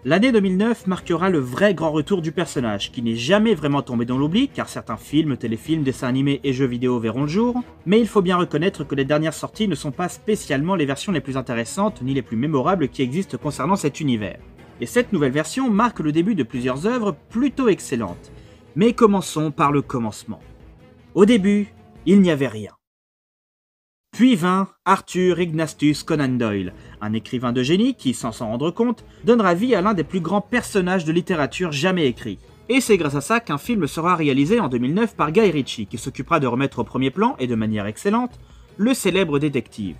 L'année 2009 marquera le vrai grand retour du personnage, qui n'est jamais vraiment tombé dans l'oubli, car certains films, téléfilms, dessins animés et jeux vidéo verront le jour, mais il faut bien reconnaître que les dernières sorties ne sont pas spécialement les versions les plus intéressantes ni les plus mémorables qui existent concernant cet univers. Et cette nouvelle version marque le début de plusieurs œuvres plutôt excellentes. Mais commençons par le commencement. Au début, il n'y avait rien. Puis vint Arthur Ignatius Conan Doyle, un écrivain de génie qui, sans s'en rendre compte, donnera vie à l'un des plus grands personnages de littérature jamais écrits. Et c'est grâce à ça qu'un film sera réalisé en 2009 par Guy Ritchie, qui s'occupera de remettre au premier plan, et de manière excellente, le célèbre détective.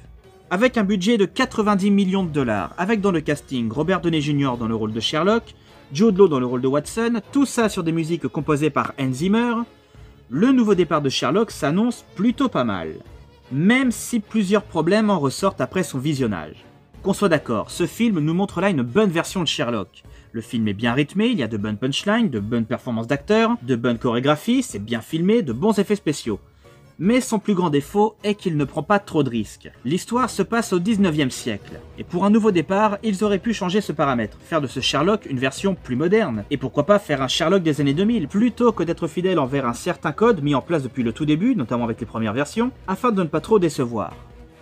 Avec un budget de 90 millions de dollars, avec dans le casting Robert Downey Jr. dans le rôle de Sherlock, Jude Law dans le rôle de Watson, tout ça sur des musiques composées par Hans Zimmer, le nouveau départ de Sherlock s'annonce plutôt pas mal. Même si plusieurs problèmes en ressortent après son visionnage. Qu'on soit d'accord, ce film nous montre là une bonne version de Sherlock. Le film est bien rythmé, il y a de bonnes punchlines, de bonnes performances d'acteurs, de bonnes chorégraphies, c'est bien filmé, de bons effets spéciaux. Mais son plus grand défaut est qu'il ne prend pas trop de risques. L'histoire se passe au 19e siècle, et pour un nouveau départ, ils auraient pu changer ce paramètre, faire de ce Sherlock une version plus moderne, et pourquoi pas faire un Sherlock des années 2000, plutôt que d'être fidèle envers un certain code mis en place depuis le tout début, notamment avec les premières versions, afin de ne pas trop décevoir.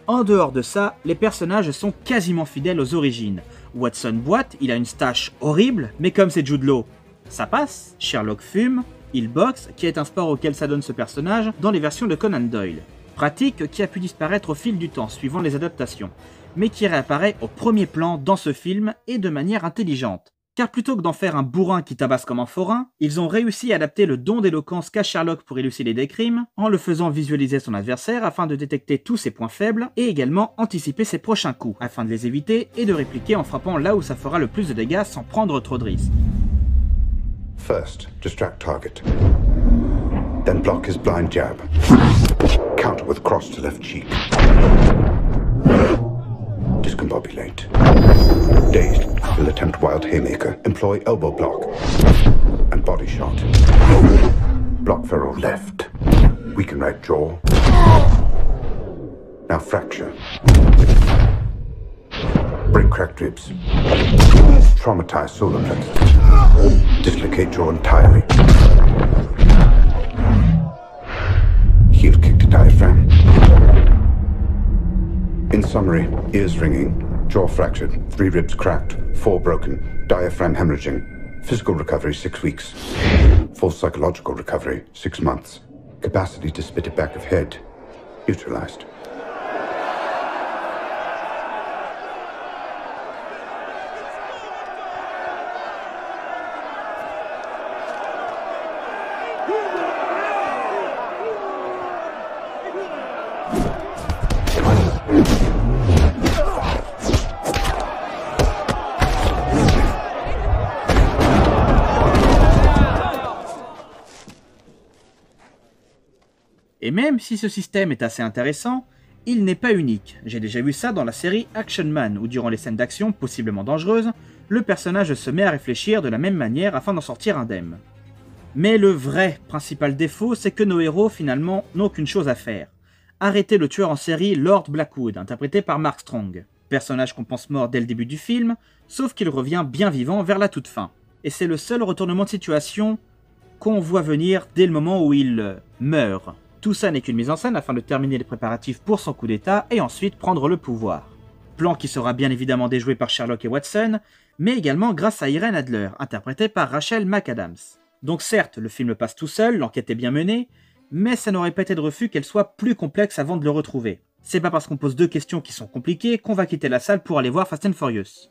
En dehors de ça, les personnages sont quasiment fidèles aux origines. Watson boite, il a une stache horrible, mais comme c'est Jude Law, ça passe. Sherlock fume, il boxe, qui est un sport auquel s'adonne ce personnage dans les versions de Conan Doyle. Pratique qui a pu disparaître au fil du temps suivant les adaptations, mais qui réapparaît au premier plan dans ce film et de manière intelligente. Car plutôt que d'en faire un bourrin qui tabasse comme un forain, ils ont réussi à adapter le don d'éloquence qu'a Sherlock pour élucider des crimes, en le faisant visualiser son adversaire afin de détecter tous ses points faibles, et également anticiper ses prochains coups, afin de les éviter et de répliquer en frappant là où ça fera le plus de dégâts sans prendre trop de risques. First, distract target. Then block his blind jab. Counter with cross to left cheek. Discombobulate. Dazed, will attempt wild haymaker. Employ elbow block. And body shot. Block ferrule left. Weaken right jaw. Now fracture. Break cracked ribs. Traumatize solar plexus. Dislocate jaw entirely. Heel kick to diaphragm. In summary, ears ringing, jaw fractured, 3 ribs cracked, 4 broken, diaphragm hemorrhaging. Physical recovery 6 weeks. Full psychological recovery 6 months. Capacity to spit it back of head neutralized. Et même si ce système est assez intéressant, il n'est pas unique. J'ai déjà vu ça dans la série Action Man, où durant les scènes d'action possiblement dangereuses, le personnage se met à réfléchir de la même manière afin d'en sortir indemne. Mais le vrai principal défaut, c'est que nos héros finalement n'ont qu'une chose à faire. Arrêter le tueur en série Lord Blackwood, interprété par Mark Strong. Personnage qu'on pense mort dès le début du film, sauf qu'il revient bien vivant vers la toute fin. Et c'est le seul retournement de situation qu'on voit venir dès le moment où il meurt. Tout ça n'est qu'une mise en scène afin de terminer les préparatifs pour son coup d'état et ensuite prendre le pouvoir. Plan qui sera bien évidemment déjoué par Sherlock et Watson, mais également grâce à Irene Adler, interprétée par Rachel McAdams. Donc certes, le film passe tout seul, l'enquête est bien menée, mais ça n'aurait pas été de refus qu'elle soit plus complexe avant de le retrouver. C'est pas parce qu'on pose 2 questions qui sont compliquées qu'on va quitter la salle pour aller voir Fast and Furious.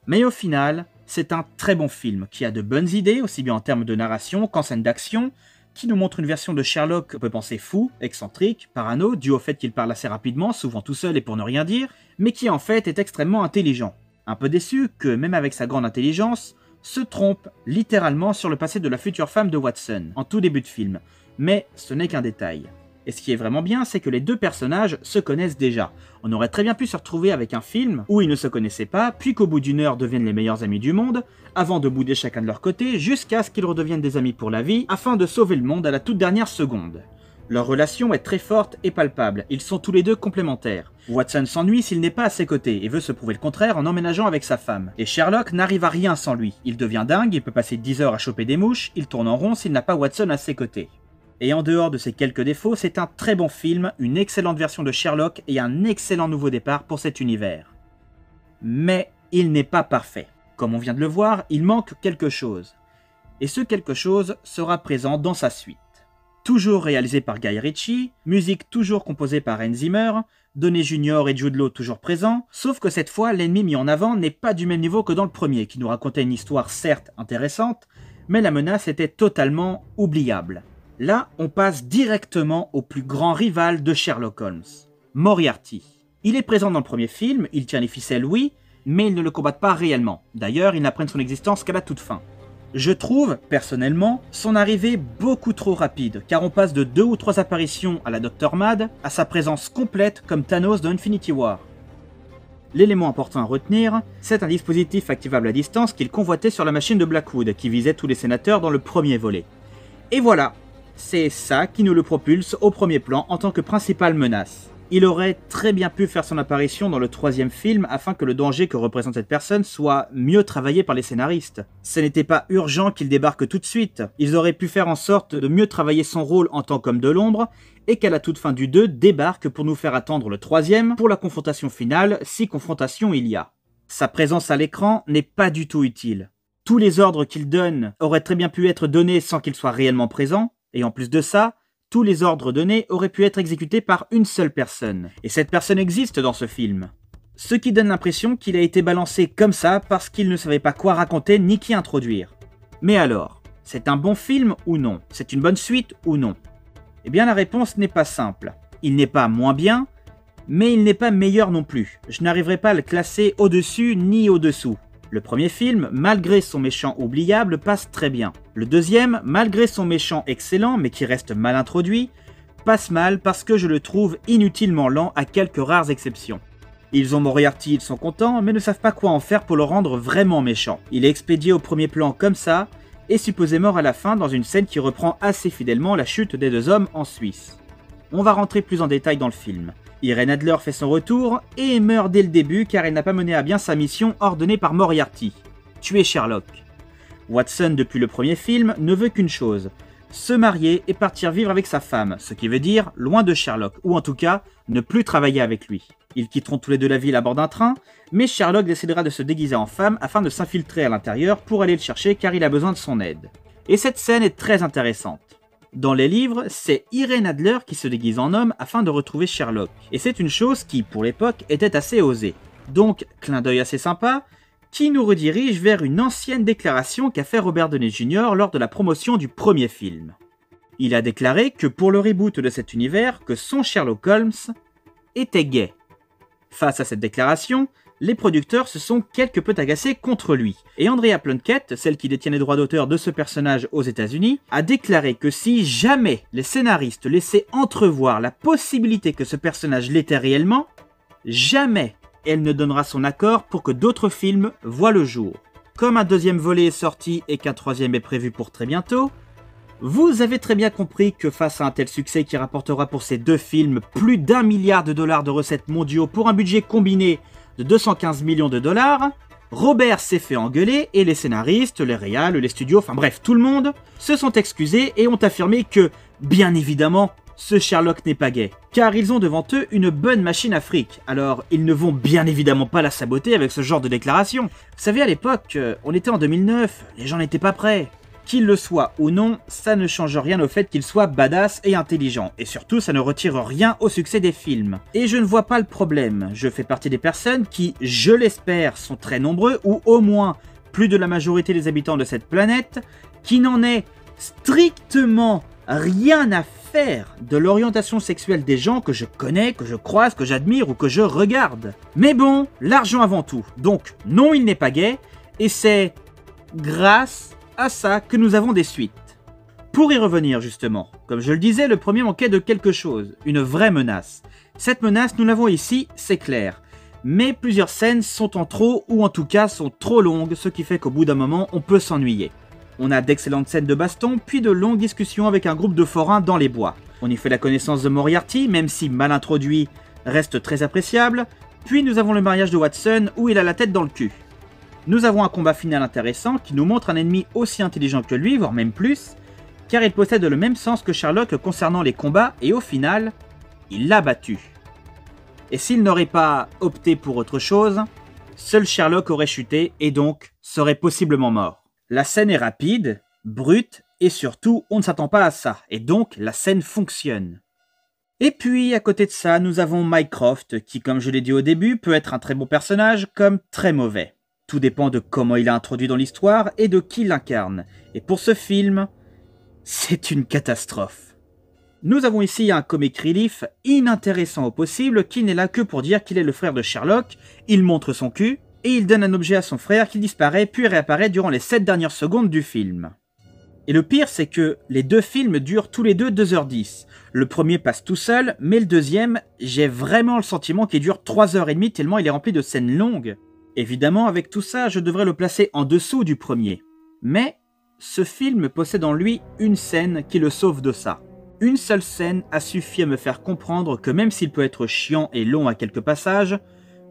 Mais au final, c'est un très bon film, qui a de bonnes idées, aussi bien en termes de narration qu'en scène d'action, qui nous montre une version de Sherlock qu'on peut penser fou, excentrique, parano, dû au fait qu'il parle assez rapidement, souvent tout seul et pour ne rien dire, mais qui en fait est extrêmement intelligent. Un peu déçu que, même avec sa grande intelligence, se trompe littéralement sur le passé de la future femme de Watson, en tout début de film, mais ce n'est qu'un détail. Et ce qui est vraiment bien, c'est que les 2 personnages se connaissent déjà. On aurait très bien pu se retrouver avec un film où ils ne se connaissaient pas, puis qu'au bout d'1 heure deviennent les meilleurs amis du monde, avant de bouder chacun de leur côté, jusqu'à ce qu'ils redeviennent des amis pour la vie, afin de sauver le monde à la toute dernière seconde. Leur relation est très forte et palpable, ils sont tous les deux complémentaires. Watson s'ennuie s'il n'est pas à ses côtés et veut se prouver le contraire en emménageant avec sa femme. Et Sherlock n'arrive à rien sans lui. Il devient dingue, il peut passer 10 heures à choper des mouches, il tourne en rond s'il n'a pas Watson à ses côtés. Et en dehors de ces quelques défauts, c'est un très bon film, une excellente version de Sherlock et un excellent nouveau départ pour cet univers. Mais il n'est pas parfait. Comme on vient de le voir, il manque quelque chose. Et ce quelque chose sera présent dans sa suite. Toujours réalisé par Guy Ritchie, musique toujours composée par Hans Zimmer, Downey Jr. et Jude Law toujours présents, sauf que cette fois, l'ennemi mis en avant n'est pas du même niveau que dans le premier, qui nous racontait une histoire certes intéressante, mais la menace était totalement oubliable. Là, on passe directement au plus grand rival de Sherlock Holmes, Moriarty. Il est présent dans le premier film, il tient les ficelles, oui, mais ils ne le combattent pas réellement. D'ailleurs, ils n'apprennent son existence qu'à la toute fin. Je trouve, personnellement, son arrivée beaucoup trop rapide, car on passe de 2 ou 3 apparitions à la Dr. Mad à sa présence complète comme Thanos dans Infinity War. L'élément important à retenir, c'est un dispositif activable à distance qu'il convoitait sur la machine de Blackwood, qui visait tous les sénateurs dans le premier volet. Et voilà, c'est ça qui nous le propulse au premier plan en tant que principale menace. Il aurait très bien pu faire son apparition dans le 3e film afin que le danger que représente cette personne soit mieux travaillé par les scénaristes. Ce n'était pas urgent qu'il débarque tout de suite. Ils auraient pu faire en sorte de mieux travailler son rôle en tant qu'homme de l'ombre et qu'à la toute fin du 2 débarque pour nous faire attendre le 3e pour la confrontation finale, si confrontation il y a. Sa présence à l'écran n'est pas du tout utile. Tous les ordres qu'il donne auraient très bien pu être donnés sans qu'il soit réellement présent, et en plus de ça, tous les ordres donnés auraient pu être exécutés par une seule personne. Et cette personne existe dans ce film. Ce qui donne l'impression qu'il a été balancé comme ça parce qu'il ne savait pas quoi raconter ni qui introduire. Mais alors, c'est un bon film ou non? C'est une bonne suite ou non? Eh bien la réponse n'est pas simple. Il n'est pas moins bien, mais il n'est pas meilleur non plus. Je n'arriverai pas à le classer au-dessus ni au-dessous. Le premier film, malgré son méchant oubliable, passe très bien. Le deuxième, malgré son méchant excellent, mais qui reste mal introduit, passe mal parce que je le trouve inutilement lent à quelques rares exceptions. Ils ont Moriarty, ils sont contents, mais ne savent pas quoi en faire pour le rendre vraiment méchant. Il est expédié au premier plan comme ça, et supposé mort à la fin dans une scène qui reprend assez fidèlement la chute des 2 hommes en Suisse. On va rentrer plus en détail dans le film. Irene Adler fait son retour et meurt dès le début car elle n'a pas mené à bien sa mission ordonnée par Moriarty, tuer Sherlock. Watson, depuis le premier film, ne veut qu'une chose, se marier et partir vivre avec sa femme, ce qui veut dire loin de Sherlock, ou en tout cas, ne plus travailler avec lui. Ils quitteront tous les deux la ville à bord d'un train, mais Sherlock décidera de se déguiser en femme afin de s'infiltrer à l'intérieur pour aller le chercher car il a besoin de son aide. Et cette scène est très intéressante. Dans les livres, c'est Irene Adler qui se déguise en homme afin de retrouver Sherlock. Et c'est une chose qui, pour l'époque, était assez osée. Donc, clin d'œil assez sympa, qui nous redirige vers une ancienne déclaration qu'a fait Robert Downey Jr. lors de la promotion du premier film. Il a déclaré que pour le reboot de cet univers, que son Sherlock Holmes était gay. Face à cette déclaration, les producteurs se sont quelque peu agacés contre lui. Et Andrea Plunkett, celle qui détient les droits d'auteur de ce personnage aux États-Unis, a déclaré que si jamais les scénaristes laissaient entrevoir la possibilité que ce personnage l'était réellement, jamais elle ne donnera son accord pour que d'autres films voient le jour. Comme un 2e volet est sorti et qu'un 3e est prévu pour très bientôt, vous avez très bien compris que face à un tel succès qui rapportera pour ces 2 films plus d'$1 milliard de recettes mondiaux pour un budget combiné de 215 millions de dollars, Robert s'est fait engueuler et les scénaristes, les réals, les studios, enfin bref tout le monde, se sont excusés et ont affirmé que, bien évidemment, ce Sherlock n'est pas gay. Car ils ont devant eux une bonne machine à fric, alors ils ne vont bien évidemment pas la saboter avec ce genre de déclaration. Vous savez, à l'époque, on était en 2009, les gens n'étaient pas prêts. Qu'il le soit ou non, ça ne change rien au fait qu'il soit badass et intelligent, et surtout ça ne retire rien au succès des films. Et je ne vois pas le problème, je fais partie des personnes qui, je l'espère, sont très nombreux, ou au moins plus de la majorité des habitants de cette planète, qui n'en est strictement rien à faire de l'orientation sexuelle des gens que je connais, que je croise, que j'admire ou que je regarde. Mais bon, l'argent avant tout, donc non il n'est pas gay, et c'est grâce à ça que nous avons des suites. Pour y revenir justement, comme je le disais, le premier manquait de quelque chose, une vraie menace. Cette menace, nous l'avons ici, c'est clair. Mais plusieurs scènes sont en trop, ou en tout cas sont trop longues, ce qui fait qu'au bout d'un moment, on peut s'ennuyer. On a d'excellentes scènes de baston, puis de longues discussions avec un groupe de forains dans les bois. On y fait la connaissance de Moriarty, même si mal introduit, reste très appréciable, puis nous avons le mariage de Watson où il a la tête dans le cul. Nous avons un combat final intéressant qui nous montre un ennemi aussi intelligent que lui, voire même plus, car il possède le même sens que Sherlock concernant les combats et au final, il l'a battu. Et s'il n'aurait pas opté pour autre chose, seul Sherlock aurait chuté et donc serait possiblement mort. La scène est rapide, brute et surtout on ne s'attend pas à ça et donc la scène fonctionne. Et puis à côté de ça nous avons Mycroft qui comme je l'ai dit au début peut être un très bon personnage comme très mauvais. Tout dépend de comment il est introduit dans l'histoire et de qui l'incarne. Et pour ce film, c'est une catastrophe. Nous avons ici un comic relief inintéressant au possible qui n'est là que pour dire qu'il est le frère de Sherlock, il montre son cul, et il donne un objet à son frère qui disparaît puis réapparaît durant les 7 dernières secondes du film. Et le pire c'est que les deux films durent tous les deux 2h10. Le premier passe tout seul, mais le deuxième, j'ai vraiment le sentiment qu'il dure 3h30 tellement il est rempli de scènes longues. Évidemment avec tout ça je devrais le placer en dessous du premier. Mais ce film possède en lui une scène qui le sauve de ça. Une seule scène a suffi à me faire comprendre que même s'il peut être chiant et long à quelques passages,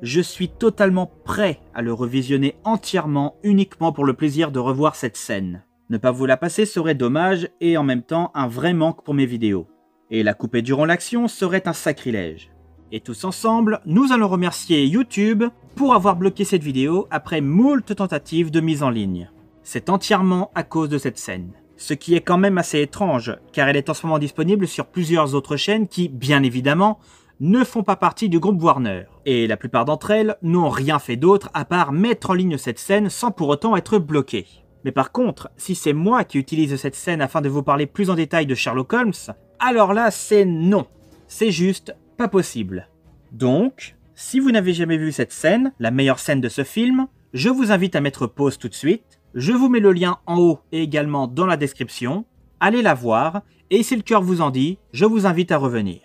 je suis totalement prêt à le revisionner entièrement uniquement pour le plaisir de revoir cette scène. Ne pas vous la passer serait dommage et en même temps un vrai manque pour mes vidéos. Et la couper durant l'action serait un sacrilège. Et tous ensemble, nous allons remercier YouTube pour avoir bloqué cette vidéo après moult tentatives de mise en ligne. C'est entièrement à cause de cette scène. Ce qui est quand même assez étrange, car elle est en ce moment disponible sur plusieurs autres chaînes qui, bien évidemment, ne font pas partie du groupe Warner. Et la plupart d'entre elles n'ont rien fait d'autre à part mettre en ligne cette scène sans pour autant être bloquées. Mais par contre, si c'est moi qui utilise cette scène afin de vous parler plus en détail de Sherlock Holmes, alors là c'est non. C'est juste pas possible. Donc, si vous n'avez jamais vu cette scène, la meilleure scène de ce film, je vous invite à mettre pause tout de suite. Je vous mets le lien en haut et également dans la description. Allez la voir et si le cœur vous en dit, je vous invite à revenir.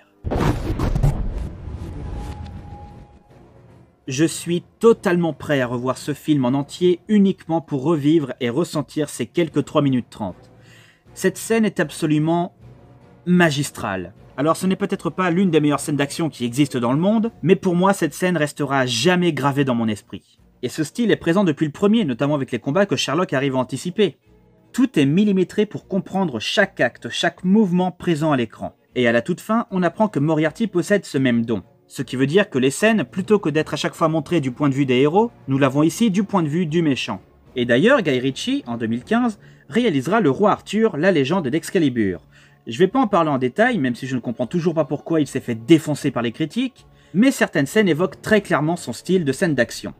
Je suis totalement prêt à revoir ce film en entier uniquement pour revivre et ressentir ces quelques 3 minutes 30. Cette scène est absolument magistrale. Alors ce n'est peut-être pas l'une des meilleures scènes d'action qui existent dans le monde, mais pour moi cette scène restera jamais gravée dans mon esprit. Et ce style est présent depuis le premier, notamment avec les combats que Sherlock arrive à anticiper. Tout est millimétré pour comprendre chaque acte, chaque mouvement présent à l'écran. Et à la toute fin, on apprend que Moriarty possède ce même don. Ce qui veut dire que les scènes, plutôt que d'être à chaque fois montrées du point de vue des héros, nous l'avons ici du point de vue du méchant. Et d'ailleurs, Guy Ritchie, en 2015, réalisera Le Roi Arthur, la légende d'Excalibur. Je vais pas en parler en détail, même si je ne comprends toujours pas pourquoi il s'est fait défoncer par les critiques, mais certaines scènes évoquent très clairement son style de scène d'action.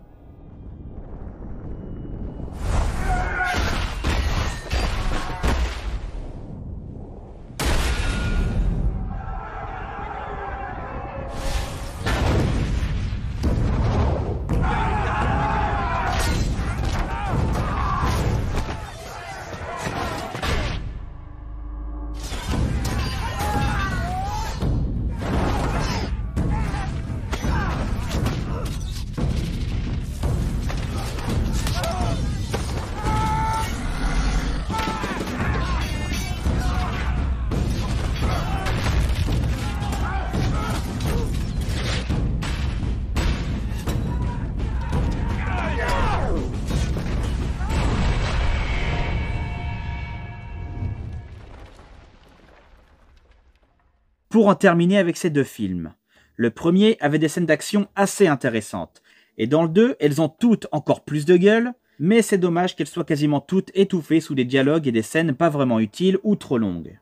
Pour en terminer avec ces deux films. Le premier avait des scènes d'action assez intéressantes, et dans le 2, elles ont toutes encore plus de gueule, mais c'est dommage qu'elles soient quasiment toutes étouffées sous des dialogues et des scènes pas vraiment utiles ou trop longues.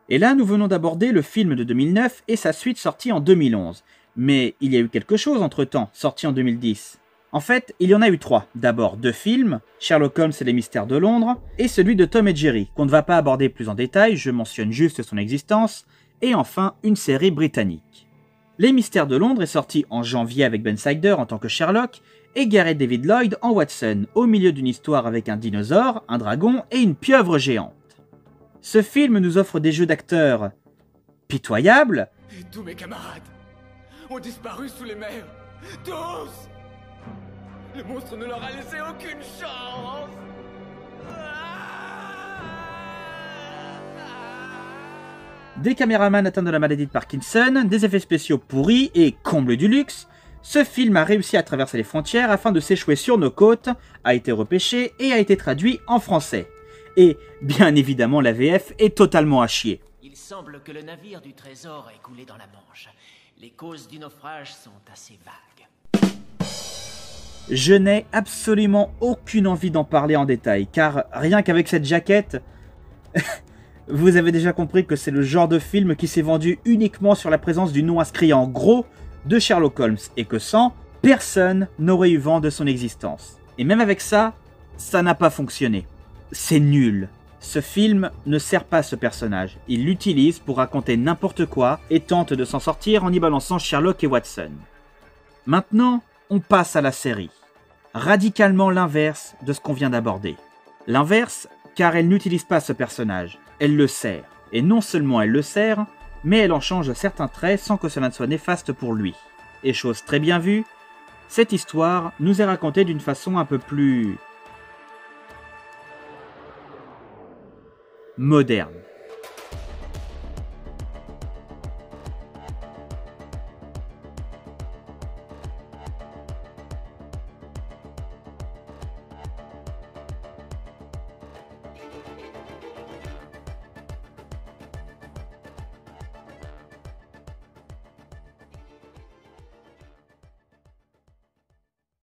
Et là, nous venons d'aborder le film de 2009 et sa suite sortie en 2011, mais il y a eu quelque chose entre-temps, sorti en 2010. En fait, il y en a eu 3. D'abord 2 films, Sherlock Holmes et les mystères de Londres, et celui de Tom et Jerry, qu'on ne va pas aborder plus en détail, je mentionne juste son existence, et enfin une série britannique. Les Mystères de Londres est sorti en janvier avec Ben Sider en tant que Sherlock et Gareth David Lloyd en Watson, au milieu d'une histoire avec un dinosaure, un dragon et une pieuvre géante. Ce film nous offre des jeux d'acteurs pitoyables. Et tous mes camarades ont disparu sous les mers. Tous! Le monstre ne leur a laissé aucune chance. Des caméramans atteints de la maladie de Parkinson, des effets spéciaux pourris et, comble du luxe, ce film a réussi à traverser les frontières afin de s'échouer sur nos côtes, a été repêché et a été traduit en français. Et, bien évidemment, la VF est totalement à chier. Il semble que le navire du trésor ait coulé dans la Manche. Les causes du naufrage sont assez vagues. Je n'ai absolument aucune envie d'en parler en détail, car rien qu'avec cette jaquette, vous avez déjà compris que c'est le genre de film qui s'est vendu uniquement sur la présence du nom inscrit en gros de Sherlock Holmes, et que sans, personne n'aurait eu vent de son existence. Et même avec ça, ça n'a pas fonctionné. C'est nul. Ce film ne sert pas ce personnage, il l'utilise pour raconter n'importe quoi et tente de s'en sortir en y balançant Sherlock et Watson. Maintenant, on passe à la série. Radicalement l'inverse de ce qu'on vient d'aborder. L'inverse, car elle n'utilise pas ce personnage, elle le sert. Et non seulement elle le sert, mais elle en change certains traits sans que cela ne soit néfaste pour lui. Et chose très bien vue, cette histoire nous est racontée d'une façon un peu plus moderne.